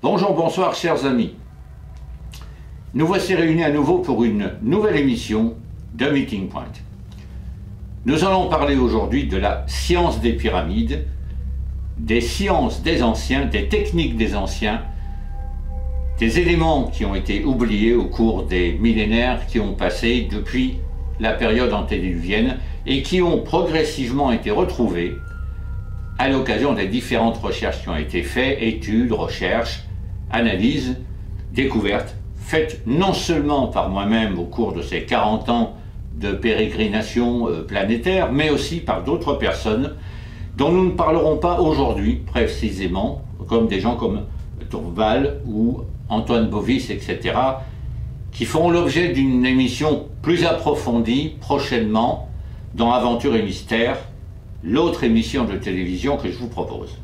Bonjour, bonsoir chers amis. Nous voici réunis à nouveau pour une nouvelle émission de Meeting Point. Nous allons parler aujourd'hui de la science des pyramides, des sciences des anciens, des techniques des anciens, des éléments qui ont été oubliés au cours des millénaires qui ont passé depuis la période antédiluvienne et qui ont progressivement été retrouvés à l'occasion des différentes recherches qui ont été faites, études, recherches, analyses, découvertes, faites non seulement par moi-même au cours de ces 40 ans de pérégrination planétaire, mais aussi par d'autres personnes dont nous ne parlerons pas aujourd'hui précisément, comme des gens comme Torvald ou Antoine Bovis, etc., qui feront l'objet d'une émission plus approfondie prochainement dans Aventure et Mystère, l'autre émission de télévision que je vous propose.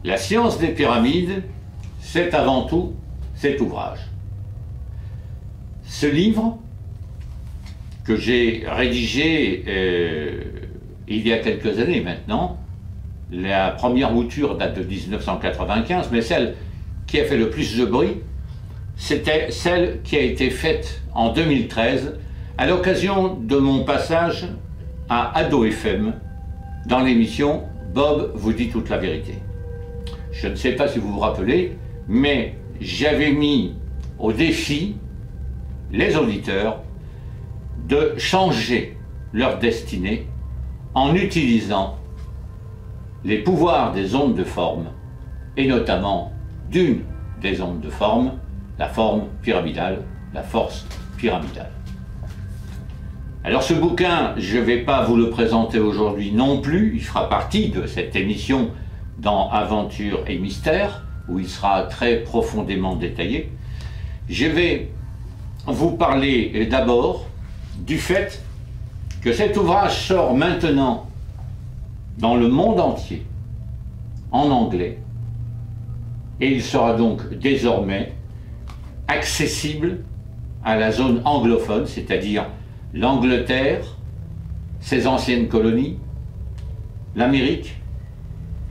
La science des pyramides, c'est avant tout cet ouvrage. Ce livre, que j'ai rédigé il y a quelques années maintenant, la première mouture date de 1995, mais celle qui a fait le plus de bruit, c'était celle qui a été faite en 2013 à l'occasion de mon passage à Ado FM dans l'émission Bob vous dit toute la vérité. Je ne sais pas si vous vous rappelez, mais j'avais mis au défi les auditeurs de changer leur destinée en utilisant les pouvoirs des ondes de forme, et notamment d'une des ondes de forme, la forme pyramidale, la force pyramidale. Alors ce bouquin, je ne vais pas vous le présenter aujourd'hui non plus, il fera partie de cette émission dans Aventure et Mystère, où il sera très profondément détaillé. Je vais vous parler d'abord du fait que cet ouvrage sort maintenant dans le monde entier, en anglais, et il sera donc désormais accessible à la zone anglophone, c'est-à-dire l'Angleterre, ses anciennes colonies, l'Amérique,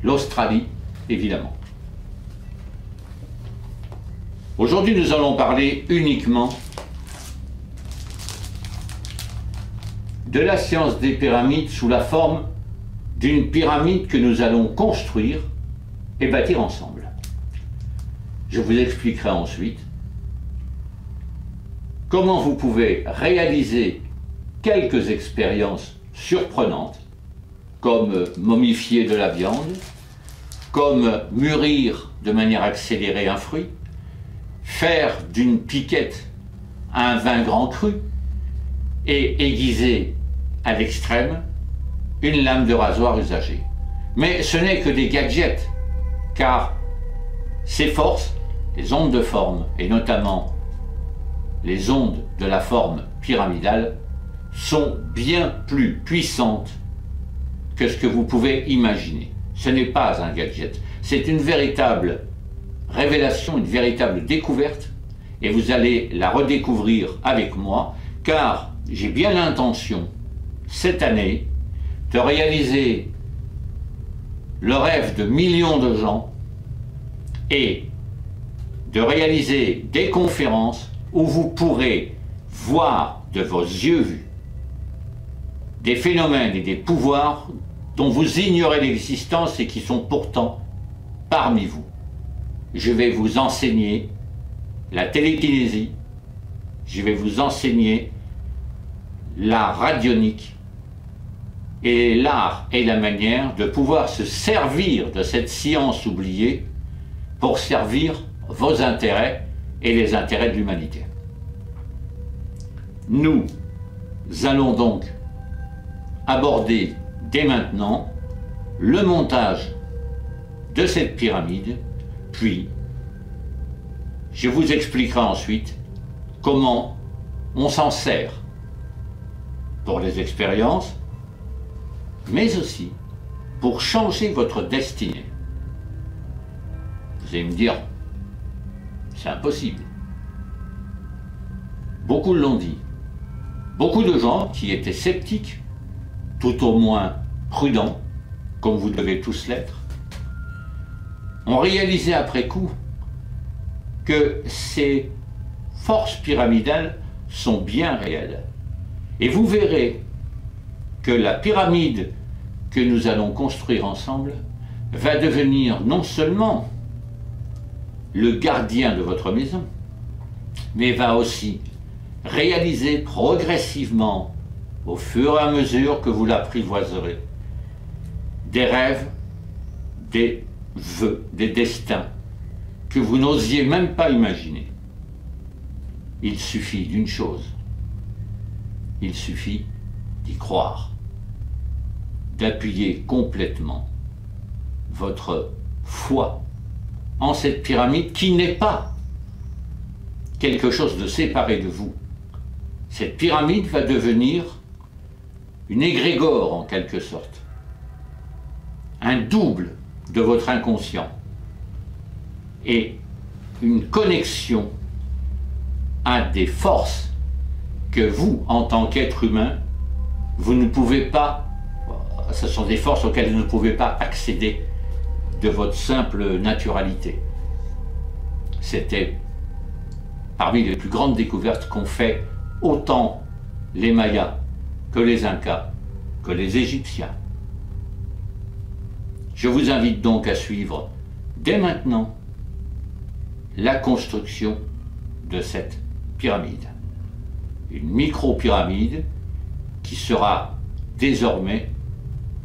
l'Australie, évidemment. Aujourd'hui, nous allons parler uniquement de la science des pyramides sous la forme d'une pyramide que nous allons construire et bâtir ensemble. Je vous expliquerai ensuite comment vous pouvez réaliser quelques expériences surprenantes, comme momifier de la viande, comme mûrir de manière accélérée un fruit, faire d'une piquette un vin grand cru et aiguiser à l'extrême une lame de rasoir usagée. Mais ce n'est que des gadgets, car ces forces, les ondes de forme, et notamment les ondes de la forme pyramidale, sont bien plus puissantes que ce que vous pouvez imaginer. Ce n'est pas un gadget, c'est une véritable révélation, une véritable découverte, et vous allez la redécouvrir avec moi, car j'ai bien l'intention, cette année, de réaliser le rêve de millions de gens et de réaliser des conférences où vous pourrez voir de vos yeux vus des phénomènes et des pouvoirs dont vous ignorez l'existence et qui sont pourtant parmi vous. Je vais vous enseigner la télékinésie, je vais vous enseigner la radionique et l'art et la manière de pouvoir se servir de cette science oubliée pour servir vos intérêts et les intérêts de l'humanité. Nous allons donc aborder dès maintenant le montage de cette pyramide, puis je vous expliquerai ensuite comment on s'en sert pour les expériences, mais aussi pour changer votre destinée. Vous allez me dire, c'est impossible. Beaucoup l'ont dit. Beaucoup de gens qui étaient sceptiques, tout au moins prudents, comme vous devez tous l'être, ont réalisé après coup que ces forces pyramidales sont bien réelles. Et vous verrez que la pyramide que nous allons construire ensemble va devenir non seulement le gardien de votre maison, mais va aussi réaliser progressivement, au fur et à mesure que vous l'apprivoiserez, des rêves, des vœux, des destins que vous n'osiez même pas imaginer. Il suffit d'une chose, il suffit d'y croire, d'appuyer complètement votre foi en cette pyramide qui n'est pas quelque chose de séparé de vous. Cette pyramide va devenir une égrégore en quelque sorte, un double de votre inconscient et une connexion à des forces que vous, en tant qu'être humain, vous ne pouvez pas, ce sont des forces auxquelles vous ne pouvez pas accéder de votre simple naturalité. C'était parmi les plus grandes découvertes qu'ont fait autant les Mayas que les Incas, que les Égyptiens. Je vous invite donc à suivre dès maintenant la construction de cette pyramide. Une micro-pyramide qui sera désormais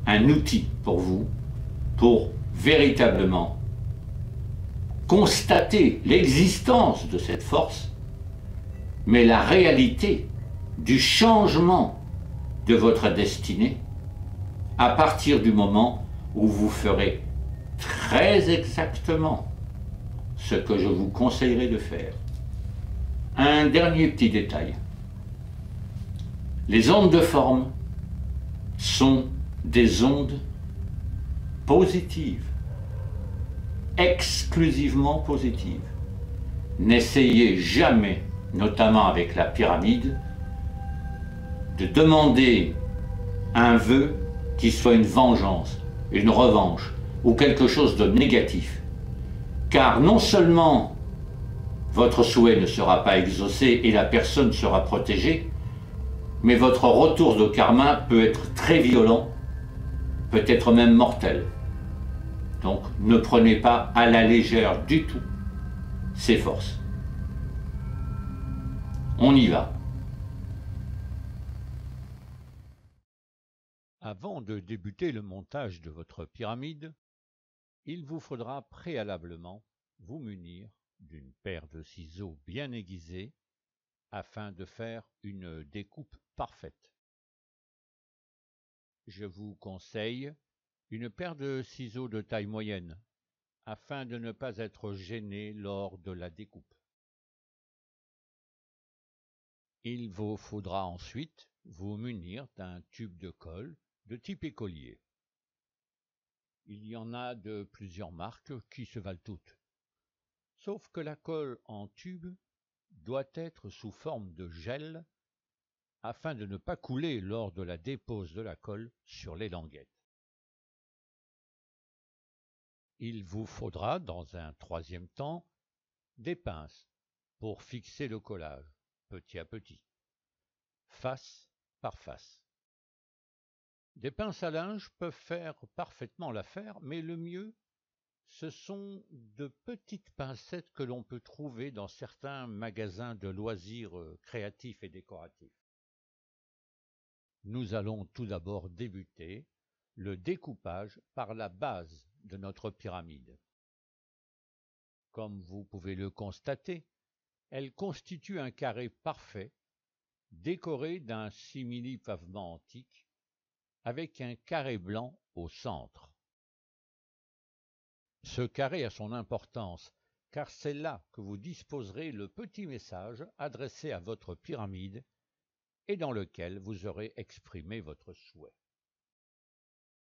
un outil pour vous pour véritablement constater l'existence de cette force, mais la réalité du changement de votre destinée à partir du moment où vous ferez très exactement ce que je vous conseillerais de faire. Un dernier petit détail. Les ondes de forme sont des ondes positives, exclusivement positives. N'essayez jamais, notamment avec la pyramide, de demander un vœu qui soit une vengeance, une revanche ou quelque chose de négatif. Car non seulement votre souhait ne sera pas exaucé et la personne sera protégée, mais votre retour de karma peut être très violent, peut-être même mortel. Donc ne prenez pas à la légère du tout ces forces. On y va. Avant de débuter le montage de votre pyramide, il vous faudra préalablement vous munir d'une paire de ciseaux bien aiguisés afin de faire une découpe parfaite. Je vous conseille une paire de ciseaux de taille moyenne afin de ne pas être gêné lors de la découpe. Il vous faudra ensuite vous munir d'un tube de colle de type écolier. Il y en a de plusieurs marques qui se valent toutes. Sauf que la colle en tube doit être sous forme de gel afin de ne pas couler lors de la dépose de la colle sur les languettes. Il vous faudra, dans un troisième temps, des pinces pour fixer le collage, petit à petit, face par face. Des pinces à linge peuvent faire parfaitement l'affaire, mais le mieux, ce sont de petites pincettes que l'on peut trouver dans certains magasins de loisirs créatifs et décoratifs. Nous allons tout d'abord débuter le découpage par la base de notre pyramide. Comme vous pouvez le constater, elle constitue un carré parfait, décoré d'un simili-pavement antique, avec un carré blanc au centre. Ce carré a son importance, car c'est là que vous disposerez le petit message adressé à votre pyramide et dans lequel vous aurez exprimé votre souhait.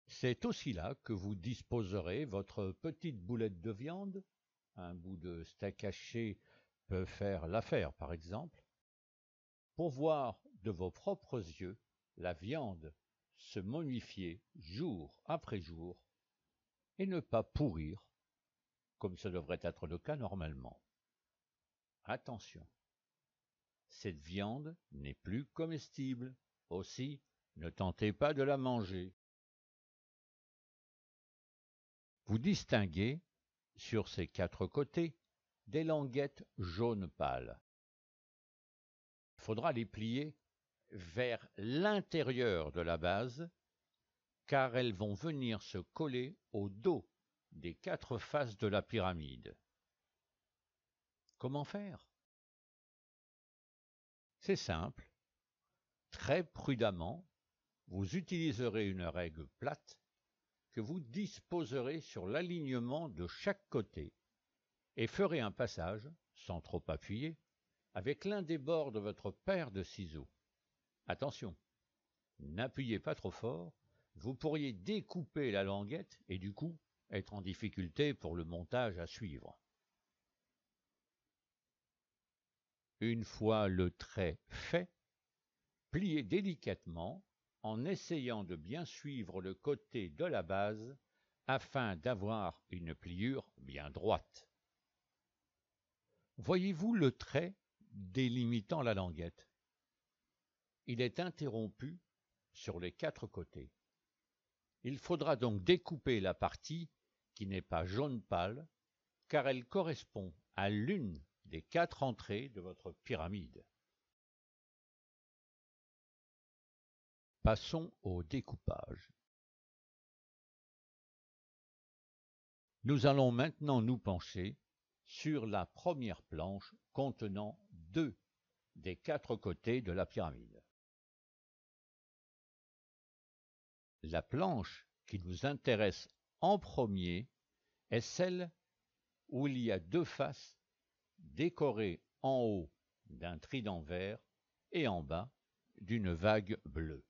C'est aussi là que vous disposerez votre petite boulette de viande, un bout de steak haché peut faire l'affaire par exemple, pour voir de vos propres yeux la viande se momifier jour après jour et ne pas pourrir comme ce devrait être le cas normalement. Attention, cette viande n'est plus comestible, aussi ne tentez pas de la manger. Vous distinguez, sur ces 4 côtés, des languettes jaune pâle. Il faudra les plier vers l'intérieur de la base, car elles vont venir se coller au dos des 4 faces de la pyramide. Comment faire? C'est simple. Très prudemment, vous utiliserez une règle plate que vous disposerez sur l'alignement de chaque côté et ferez un passage, sans trop appuyer, avec l'un des bords de votre paire de ciseaux. Attention, n'appuyez pas trop fort, vous pourriez découper la languette et du coup être en difficulté pour le montage à suivre. Une fois le trait fait, pliez délicatement en essayant de bien suivre le côté de la base afin d'avoir une pliure bien droite. Voyez-vous le trait délimitant la languette? Il est interrompu sur les 4 côtés. Il faudra donc découper la partie qui n'est pas jaune pâle, car elle correspond à l'une des 4 entrées de votre pyramide. Passons au découpage. Nous allons maintenant nous pencher sur la première planche contenant 2 des 4 côtés de la pyramide. La planche qui nous intéresse en premier est celle où il y a 2 faces décorées en haut d'un trident vert et en bas d'une vague bleue.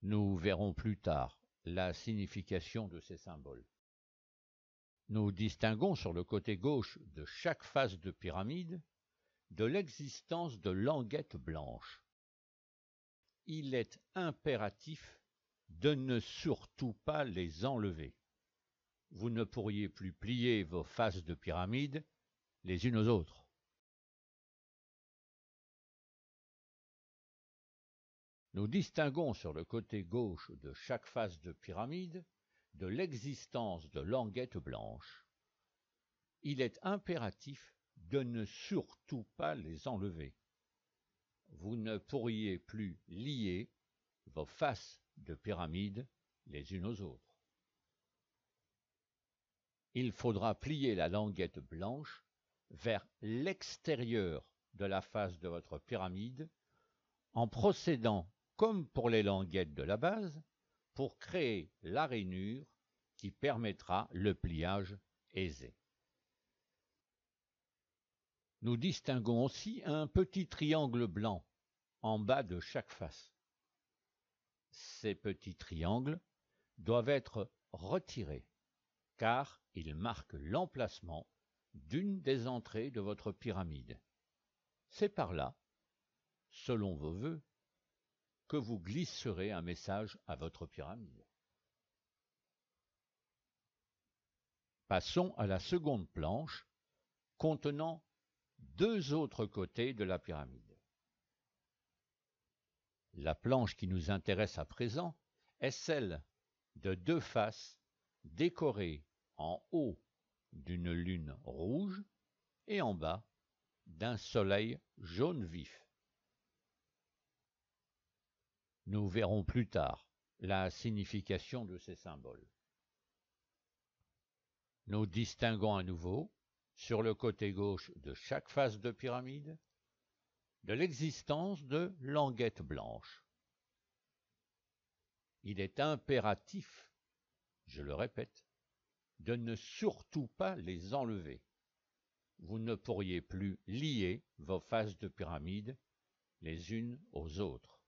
Nous verrons plus tard la signification de ces symboles. Nous distinguons sur le côté gauche de chaque face de pyramide de l'existence de languettes blanches. Il est impératif de ne surtout pas les enlever. Vous ne pourriez plus plier vos faces de pyramide les unes aux autres. Nous distinguons sur le côté gauche de chaque face de pyramide de l'existence de languettes blanches. Il est impératif de ne surtout pas les enlever. Vous ne pourriez plus lier vos faces de pyramide les unes aux autres. Il faudra plier la languette blanche vers l'extérieur de la face de votre pyramide en procédant comme pour les languettes de la base, pour créer la rainure qui permettra le pliage aisé. Nous distinguons aussi un petit triangle blanc en bas de chaque face. Ces petits triangles doivent être retirés, car ils marquent l'emplacement d'une des entrées de votre pyramide. C'est par là, selon vos vœux, que vous glisserez un message à votre pyramide. Passons à la seconde planche, contenant 2 autres côtés de la pyramide. La planche qui nous intéresse à présent est celle de 2 faces décorées en haut d'une lune rouge et en bas d'un soleil jaune vif. Nous verrons plus tard la signification de ces symboles. Nous distinguons à nouveau, sur le côté gauche de chaque face de pyramide, de l'existence de languettes blanches. Il est impératif, je le répète, de ne surtout pas les enlever. Vous ne pourriez plus lier vos faces de pyramide les unes aux autres.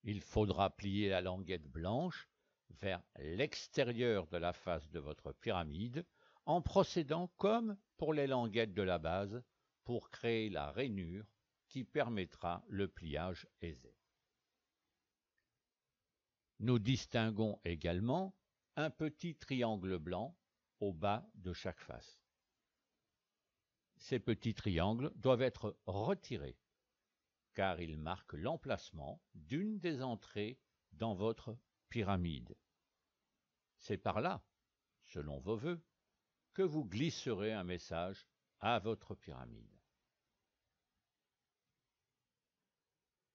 Il faudra plier la languette blanche vers l'extérieur de la face de votre pyramide en procédant comme pour les languettes de la base pour créer la rainure qui permettra le pliage aisé. Nous distinguons également un petit triangle blanc au bas de chaque face. Ces petits triangles doivent être retirés, car ils marquent l'emplacement d'une des entrées dans votre pyramide. C'est par là, selon vos vœux, que vous glisserez un message à votre pyramide.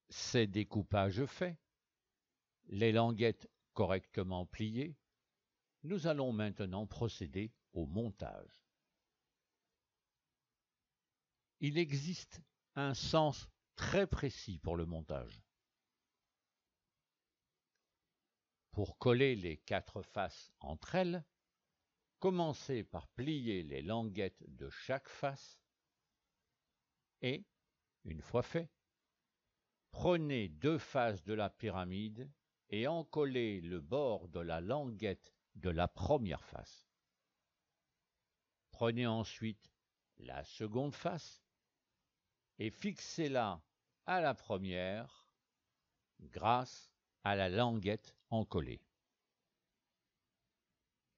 Ces découpages faits, les languettes correctement pliées, nous allons maintenant procéder au montage. Il existe un sens très précis pour le montage. Pour coller les 4 faces entre elles, commencez par plier les languettes de chaque face et, une fois fait, prenez 2 faces de la pyramide et encollez le bord de la languette de la première face. Prenez ensuite la seconde face et fixez-la à la première grâce à la languette encollée.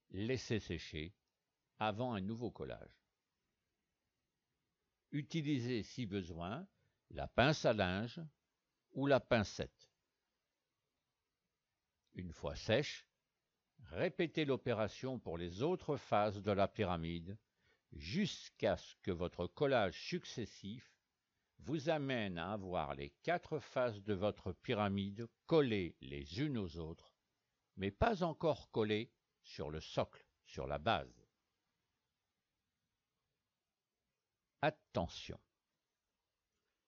Laissez sécher avant un nouveau collage. Utilisez si besoin la pince à linge ou la pincette. Une fois sèche, répétez l'opération pour les autres faces de la pyramide jusqu'à ce que votre collage successif vous amène à avoir les 4 faces de votre pyramide collées les unes aux autres, mais pas encore collées sur le socle, sur la base. Attention!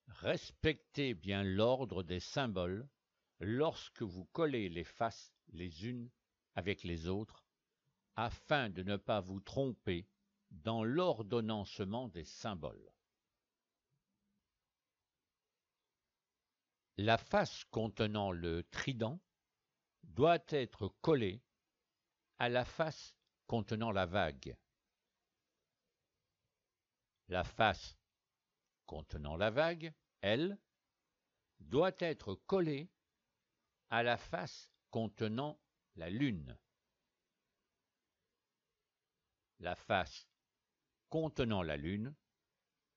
Respectez bien l'ordre des symboles lorsque vous collez les faces les unes avec les autres, afin de ne pas vous tromper dans l'ordonnancement des symboles. La face contenant le trident doit être collée à la face contenant la vague. La face contenant la vague, elle, doit être collée à la face contenant la lune. La face contenant la lune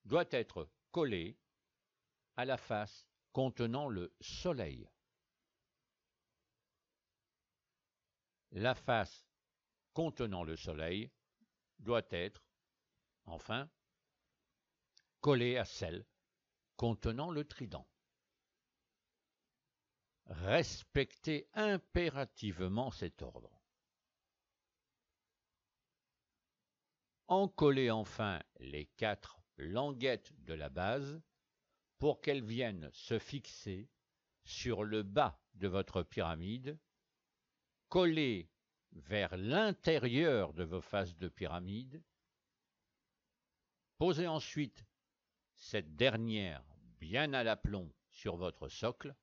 doit être collée à la face contenant le soleil. La face contenant le soleil doit être, enfin, collée à celle contenant le trident. Respectez impérativement cet ordre. Encollez enfin les 4 languettes de la base pour qu'elles viennent se fixer sur le bas de votre pyramide, collées vers l'intérieur de vos faces de pyramide. Posez ensuite cette dernière bien à l'aplomb sur votre socle.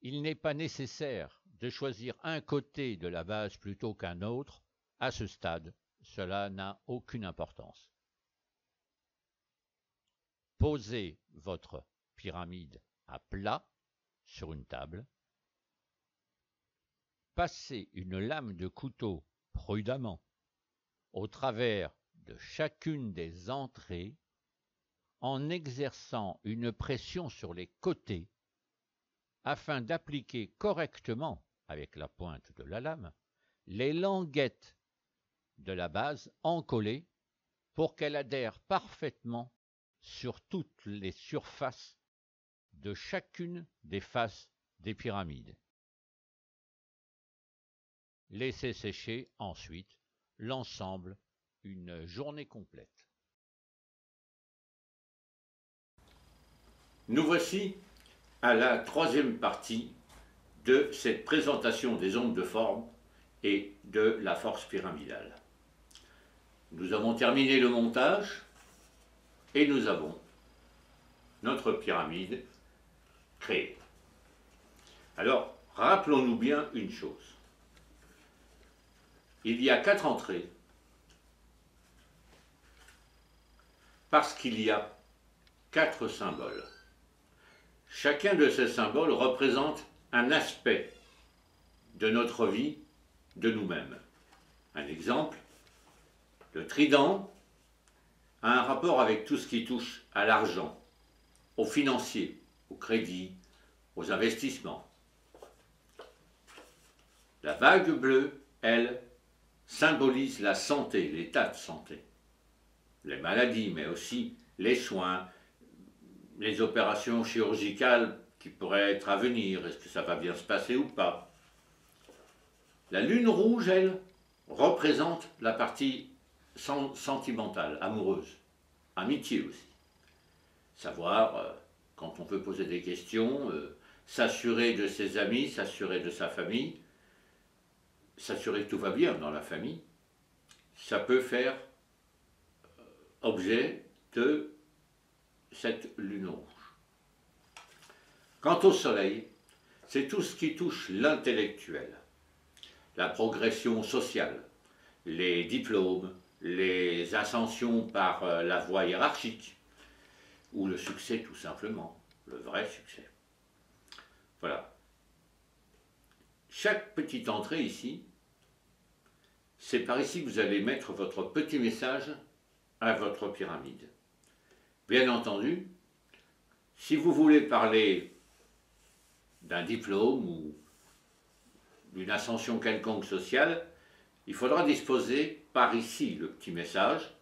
Il n'est pas nécessaire de choisir un côté de la base plutôt qu'un autre. À ce stade, cela n'a aucune importance. Posez votre pyramide à plat sur une table. Passez une lame de couteau prudemment au travers de chacune des entrées en exerçant une pression sur les côtés afin d'appliquer correctement, avec la pointe de la lame, les languettes de la base encollées pour qu'elles adhèrent parfaitement sur toutes les surfaces de chacune des faces des pyramides. Laissez sécher ensuite l'ensemble une journée complète. Nous voici à la 3e partie de cette présentation des ondes de forme et de la force pyramidale. Nous avons terminé le montage et nous avons notre pyramide créée. Alors, rappelons-nous bien une chose. Il y a 4 entrées parce qu'il y a 4 symboles. Chacun de ces symboles représente un aspect de notre vie de nous-mêmes. Un exemple, le trident a un rapport avec tout ce qui touche à l'argent, au financier, au crédit, aux investissements. La vague bleue, elle, symbolise la santé, l'état de santé, les maladies, mais aussi les soins, les opérations chirurgicales qui pourraient être à venir, est-ce que ça va bien se passer ou pas. La lune rouge, elle, représente la partie sentimentale, amoureuse, amitié aussi. Savoir, quand on peut poser des questions, s'assurer de ses amis, s'assurer de sa famille, s'assurer que tout va bien dans la famille, ça peut faire objet de cette lune rouge. Quant au soleil, c'est tout ce qui touche l'intellectuel, la progression sociale, les diplômes, les ascensions par la voie hiérarchique, ou le succès tout simplement, le vrai succès. Voilà. Chaque petite entrée ici, c'est par ici que vous allez mettre votre petit message à votre pyramide. Bien entendu, si vous voulez parler d'un diplôme ou d'une ascension quelconque sociale, il faudra disposer par ici le petit message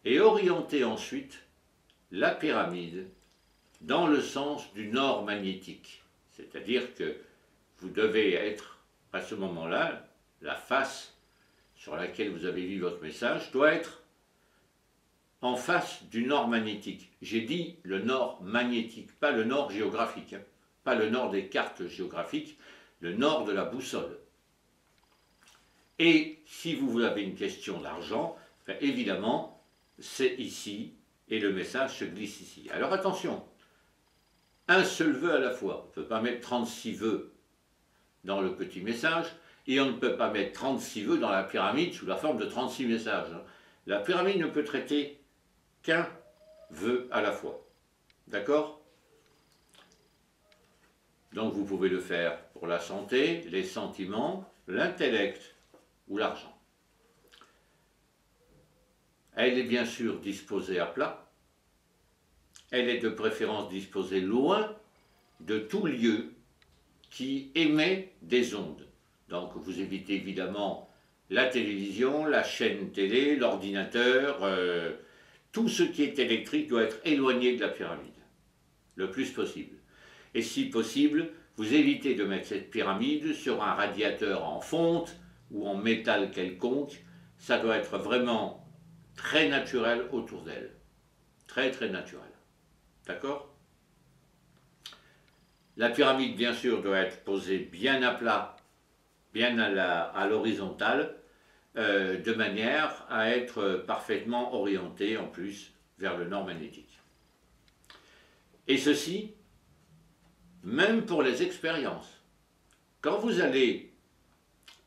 et orienter ensuite la pyramide dans le sens du nord magnétique. C'est-à-dire que vous devez être, à ce moment-là, la face sur laquelle vous avez lu votre message doit être en face du nord magnétique. J'ai dit le nord magnétique, pas le nord géographique, hein, pas le nord des cartes géographiques, le nord de la boussole. Et si vous avez une question d'argent, ben évidemment, c'est ici, et le message se glisse ici. Alors attention, un seul vœu à la fois. On ne peut pas mettre 36 vœux dans le petit message, et on ne peut pas mettre 36 vœux dans la pyramide sous la forme de 36 messages. La pyramide ne peut traiter qu'un vœu à la fois. D'accord? Donc vous pouvez le faire pour la santé, les sentiments, l'intellect ou l'argent. Elle est bien sûr disposée à plat. Elle est de préférence disposée loin de tout lieu qui émet des ondes. Donc vous évitez évidemment la télévision, la chaîne télé, l'ordinateur, tout ce qui est électrique doit être éloigné de la pyramide, le plus possible. Et si possible, vous évitez de mettre cette pyramide sur un radiateur en fonte ou en métal quelconque. Ça doit être vraiment très naturel autour d'elle. Très très naturel. D'accord? La pyramide, bien sûr, doit être posée bien à plat, bien à l'horizontale, de manière à être parfaitement orientée en plus vers le nord magnétique. Et ceci, même pour les expériences. Quand vous allez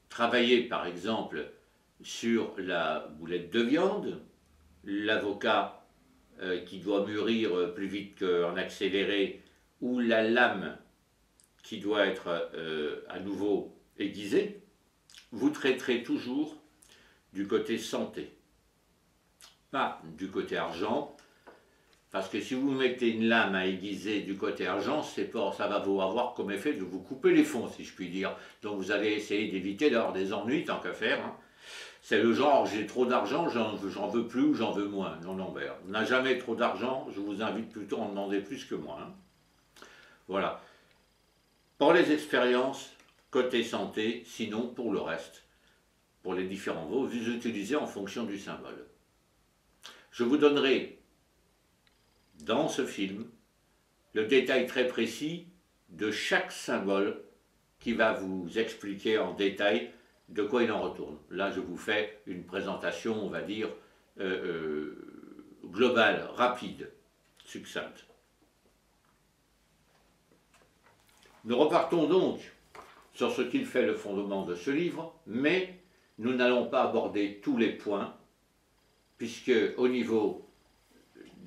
travailler par exemple sur la boulette de viande, l'avocat qui doit mûrir plus vite qu'en accéléré, ou la lame qui doit être à nouveau aiguisée, vous traiterez toujours du côté santé, pas du côté argent, parce que si vous mettez une lame à aiguiser du côté argent, ça va vous avoir comme effet de vous couper les fonds, si je puis dire. Donc vous allez essayer d'éviter d'avoir des ennuis, tant qu'à faire. Hein. C'est le genre, j'ai trop d'argent, j'en veux plus ou j'en veux moins. Non, non, ben, on n'a jamais trop d'argent, je vous invite plutôt à en demander plus que moi. Hein. Voilà. Pour les expériences, côté santé, sinon pour le reste, pour les différents mots, vous utilisez en fonction du symbole. Je vous donnerai dans ce film le détail très précis de chaque symbole qui va vous expliquer en détail de quoi il en retourne. Là, je vous fais une présentation, on va dire, globale, rapide, succincte. Nous repartons donc sur ce qu'il fait le fondement de ce livre, mais nous n'allons pas aborder tous les points, puisque au niveau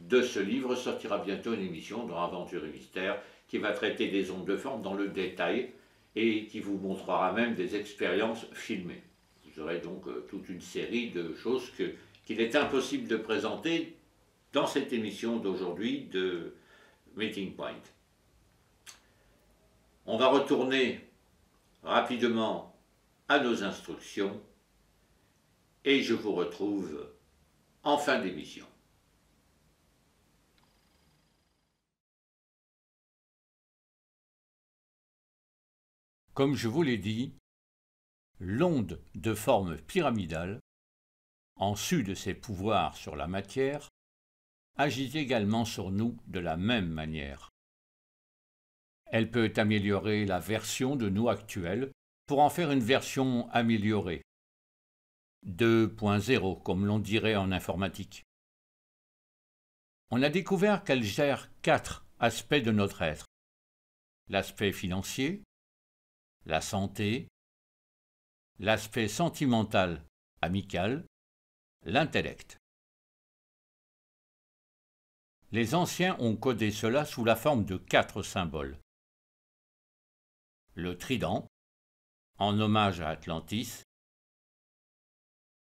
de ce livre sortira bientôt une émission dans Aventure et Mystère qui va traiter des ondes de forme dans le détail et qui vous montrera même des expériences filmées. serait donc toute une série de choses qu'il est impossible de présenter dans cette émission d'aujourd'hui de Meeting Point. On va retourner rapidement à nos instructions et je vous retrouve en fin d'émission. Comme je vous l'ai dit, l'onde de forme pyramidale, en sus de ses pouvoirs sur la matière, agit également sur nous de la même manière. Elle peut améliorer la version de nous actuelle pour en faire une version améliorée, 2.0 comme l'on dirait en informatique. On a découvert qu'elle gère 4 aspects de notre être: l'aspect financier, la santé, l'aspect sentimental, amical, l'intellect. Les anciens ont codé cela sous la forme de 4 symboles. Le trident, en hommage à Atlantis.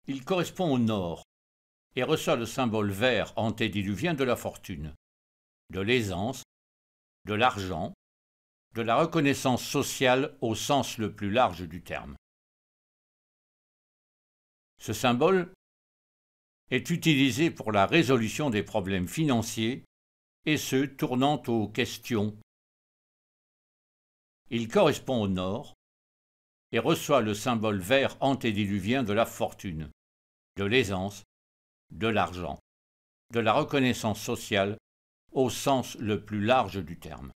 Il correspond au nord et reçoit le symbole vert antédiluvien de la fortune, de l'aisance, de l'argent, de la reconnaissance sociale au sens le plus large du terme. Ce symbole est utilisé pour la résolution des problèmes financiers et ceux tournant aux questions. Il correspond au nord et reçoit le symbole vert antédiluvien de la fortune, de l'aisance, de l'argent, de la reconnaissance sociale au sens le plus large du terme.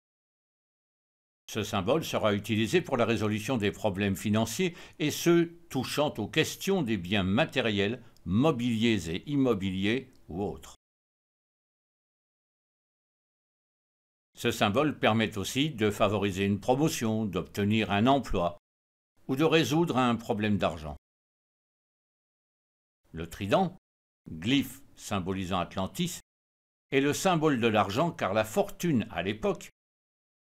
Ce symbole sera utilisé pour la résolution des problèmes financiers et ceux touchant aux questions des biens matériels, mobiliers et immobiliers ou autres. Ce symbole permet aussi de favoriser une promotion, d'obtenir un emploi ou de résoudre un problème d'argent. Le trident, glyphe symbolisant Atlantis, est le symbole de l'argent car la fortune à l'époque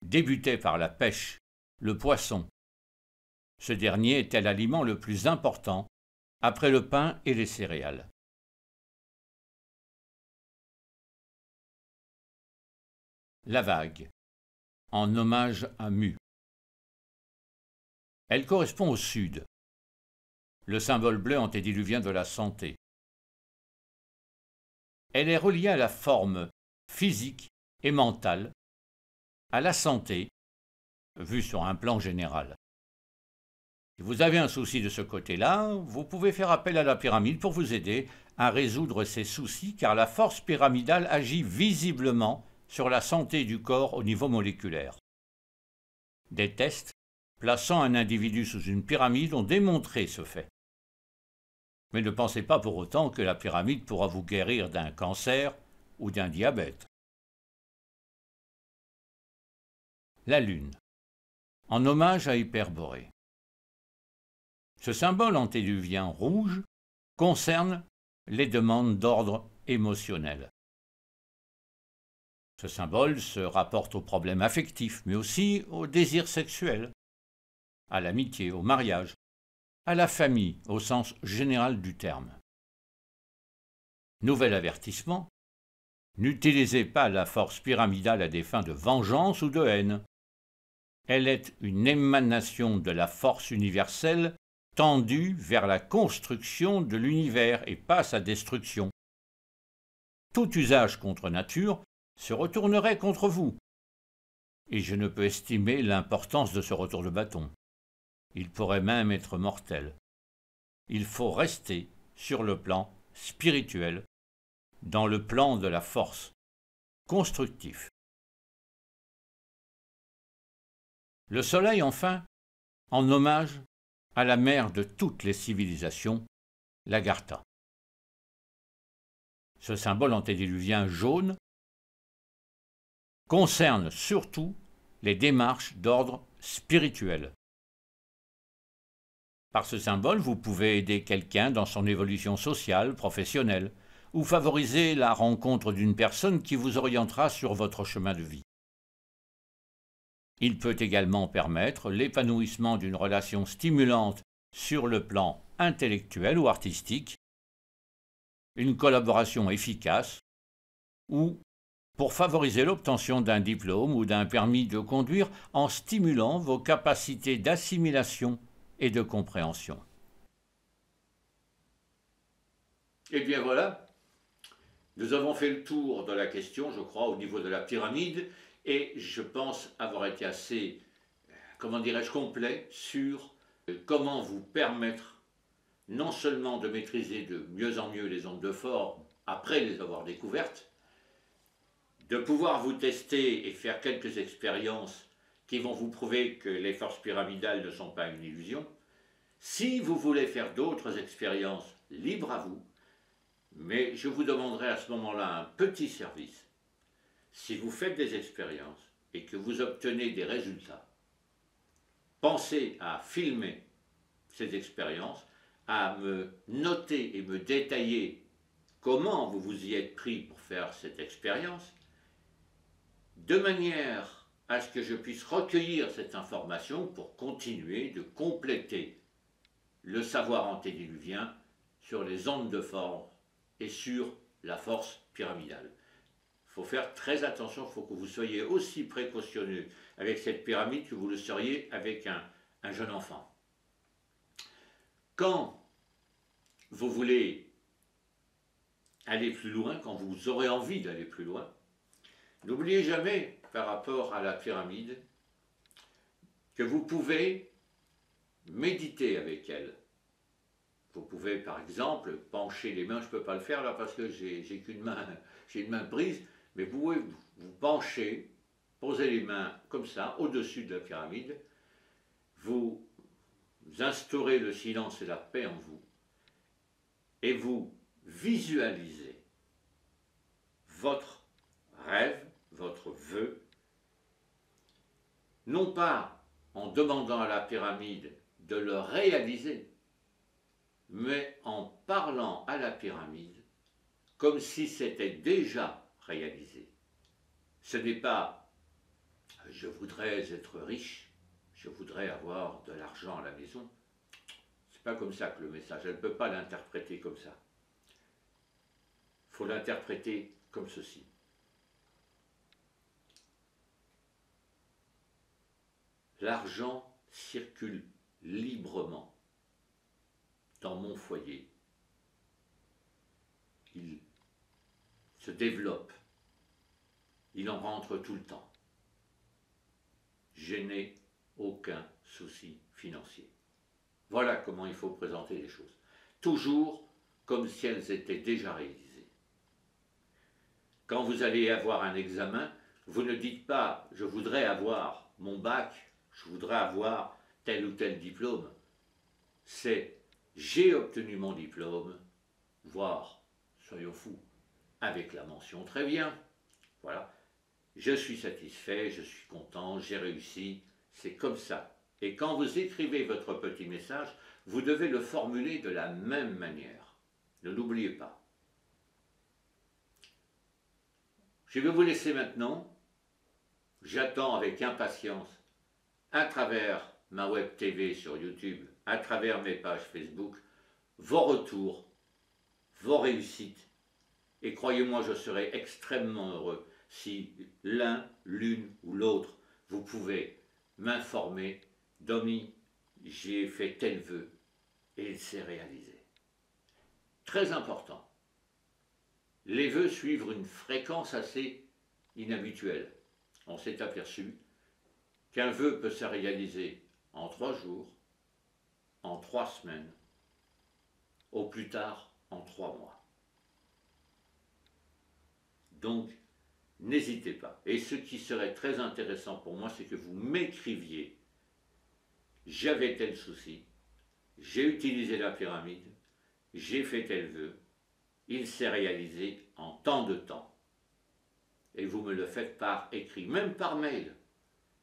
débutait par la pêche, le poisson. Ce dernier était l'aliment le plus important après le pain et les céréales. La vague, en hommage à Mu. Elle correspond au sud, le symbole bleu antédiluvien de la santé. Elle est reliée à la forme physique et mentale, à la santé, vue sur un plan général. Si vous avez un souci de ce côté-là, vous pouvez faire appel à la pyramide pour vous aider à résoudre ces soucis car la force pyramidale agit visiblement sur la santé du corps au niveau moléculaire. Des tests plaçant un individu sous une pyramide ont démontré ce fait. Mais ne pensez pas pour autant que la pyramide pourra vous guérir d'un cancer ou d'un diabète. La Lune, en hommage à Hyperborée. Ce symbole antédiluvien rouge concerne les demandes d'ordre émotionnel. Ce symbole se rapporte aux problèmes affectifs, mais aussi au désir sexuel, à l'amitié, au mariage, à la famille au sens général du terme. Nouvel avertissement, n'utilisez pas la force pyramidale à des fins de vengeance ou de haine. Elle est une émanation de la force universelle tendue vers la construction de l'univers et pas sa destruction. Tout usage contre nature se retournerait contre vous. Et je ne peux estimer l'importance de ce retour de bâton. Il pourrait même être mortel. Il faut rester sur le plan spirituel, dans le plan de la force, constructif. Le soleil, enfin, en hommage à la mère de toutes les civilisations, l'Agartha. Ce symbole antédiluvien jaune concerne surtout les démarches d'ordre spirituel. Par ce symbole, vous pouvez aider quelqu'un dans son évolution sociale, professionnelle, ou favoriser la rencontre d'une personne qui vous orientera sur votre chemin de vie. Il peut également permettre l'épanouissement d'une relation stimulante sur le plan intellectuel ou artistique, une collaboration efficace ou pour favoriser l'obtention d'un diplôme ou d'un permis de conduire en stimulant vos capacités d'assimilation et de compréhension. Eh bien voilà, nous avons fait le tour de la question, je crois, au niveau de la pyramide, et je pense avoir été assez, comment dirais-je, complet sur comment vous permettre non seulement de maîtriser de mieux en mieux les ondes de forme après les avoir découvertes, de pouvoir vous tester et faire quelques expériences qui vont vous prouver que les forces pyramidales ne sont pas une illusion. Si vous voulez faire d'autres expériences, libre à vous, mais je vous demanderai à ce moment-là un petit service. Si vous faites des expériences et que vous obtenez des résultats, pensez à filmer ces expériences, à me noter et me détailler comment vous vous y êtes pris pour faire cette expérience, de manière à ce que je puisse recueillir cette information pour continuer de compléter le savoir antédiluvien sur les ondes de forme et sur la force pyramidale. Il faut faire très attention, il faut que vous soyez aussi précautionneux avec cette pyramide que vous le seriez avec un jeune enfant. Quand vous voulez aller plus loin, quand vous aurez envie d'aller plus loin, n'oubliez jamais, par rapport à la pyramide, que vous pouvez méditer avec elle. Vous pouvez, par exemple, pencher les mains, je ne peux pas le faire là parce que j'ai qu'une main, j'ai une main prise, mais vous pouvez vous pencher, poser les mains comme ça, au-dessus de la pyramide, vous instaurez le silence et la paix en vous, et vous visualisez votre rêve, votre vœu, non pas en demandant à la pyramide de le réaliser, mais en parlant à la pyramide comme si c'était déjà réalisé. Ce n'est pas « je voudrais être riche, je voudrais avoir de l'argent à la maison ». C'est pas comme ça que le message, elle ne peut pas l'interpréter comme ça. Il faut l'interpréter comme ceci. L'argent circule librement dans mon foyer. Il se développe. Il en rentre tout le temps. Je n'ai aucun souci financier. Voilà comment il faut présenter les choses. Toujours comme si elles étaient déjà réalisées. Quand vous allez avoir un examen, vous ne dites pas « je voudrais avoir mon bac, je voudrais avoir tel ou tel diplôme ». C'est « j'ai obtenu mon diplôme », voire, soyons fous, avec la mention « très bien ». Voilà, je suis satisfait, je suis content, j'ai réussi, c'est comme ça. Et quand vous écrivez votre petit message, vous devez le formuler de la même manière. Ne l'oubliez pas. Je vais vous laisser maintenant. J'attends avec impatience, à travers ma web TV sur YouTube, à travers mes pages Facebook, vos retours, vos réussites. Et croyez-moi, je serai extrêmement heureux si l'un, l'une ou l'autre, vous pouvez m'informer. Domi, j'ai fait tel vœu et il s'est réalisé. Très important. Les vœux suivent une fréquence assez inhabituelle. On s'est aperçu qu'un vœu peut se réaliser en 3 jours, en 3 semaines, au plus tard en 3 mois. Donc, n'hésitez pas. Et ce qui serait très intéressant pour moi, c'est que vous m'écriviez « j'avais tel souci, j'ai utilisé la pyramide, j'ai fait tel vœu, il s'est réalisé en tant de temps ». Et vous me le faites par écrit, même par mail,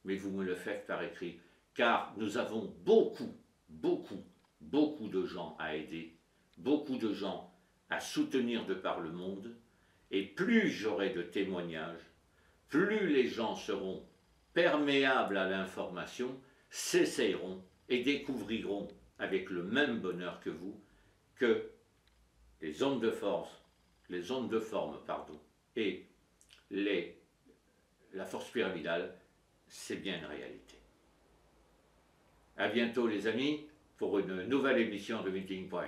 mais vous me le faites par écrit, car nous avons beaucoup de gens à aider, beaucoup de gens à soutenir de par le monde, et plus j'aurai de témoignages, plus les gens seront perméables à l'information, s'essayeront et découvriront avec le même bonheur que vous que les ondes de force, les ondes de forme, pardon, et la force pyramidale, c'est bien une réalité. À bientôt les amis pour une nouvelle émission de Meeting Point.